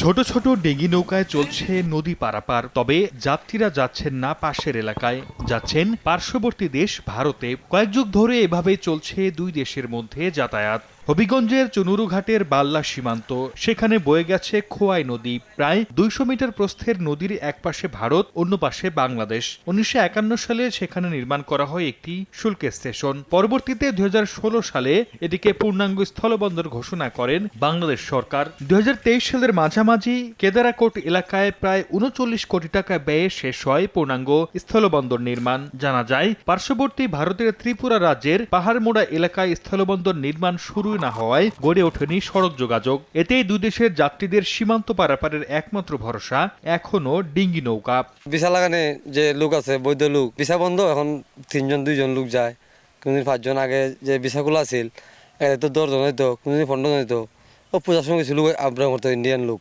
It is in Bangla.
ছোট ছোট ডিঙি নৌকায় চলছে নদী পারাপার। তবে যাত্রীরা যাচ্ছেন না পাশের এলাকায়, যাচ্ছেন পার্শ্ববর্তী দেশ ভারতে। কয়েক যুগ ধরে এভাবেই চলছে দুই দেশের মধ্যে যাতায়াত। হবিগঞ্জের চুনুরুঘাটের বাল্লা সীমান্ত, সেখানে বয়ে গেছে খোয়াই নদী। প্রায় 200 মিটার প্রস্থের নদীর এক পাশে ভারত, অন্য পাশে বাংলাদেশ। 1951 সালে সেখানে নির্মাণ করা হয় একটি শুল্ক স্টেশন। পরবর্তীতে 2016 সালে এটিকে পূর্ণাঙ্গ স্থলবন্দর ঘোষণা করেন বাংলাদেশ সরকার। 2023 সালের মাঝামাঝি কেদারাকোট এলাকায় প্রায় 39 কোটি টাকা ব্যয়ে শেষ হয় পূর্ণাঙ্গ স্থলবন্দর নির্মাণ। জানা যায়, পার্শ্ববর্তী ভারতের ত্রিপুরা রাজ্যের পাহাড়মোড়া এলাকায় স্থলবন্দর নির্মাণ শুরু না হওয়ায় গড়ে ওঠেনি সড়ক যোগাযোগ। এতেই দুই দেশের যাত্রীদের সীমান্ত পারাপারের একমাত্র ভরসা এখনো ডিঙ্গি নৌকা। ভিসা লাগানে যে লোক আছে, বৈধ লোক, ভিসা বন্ধ। এখন 3-2 জন লোক যায়। কোনদিন 5 জন আগে যে ভিসাগুলো আছিল, তো 10 জন হইতো, কোনদিন 15 জন হইতো। ও পূজার সময় কিছু লোক আব্রাম করতো, ইন্ডিয়ান লোক।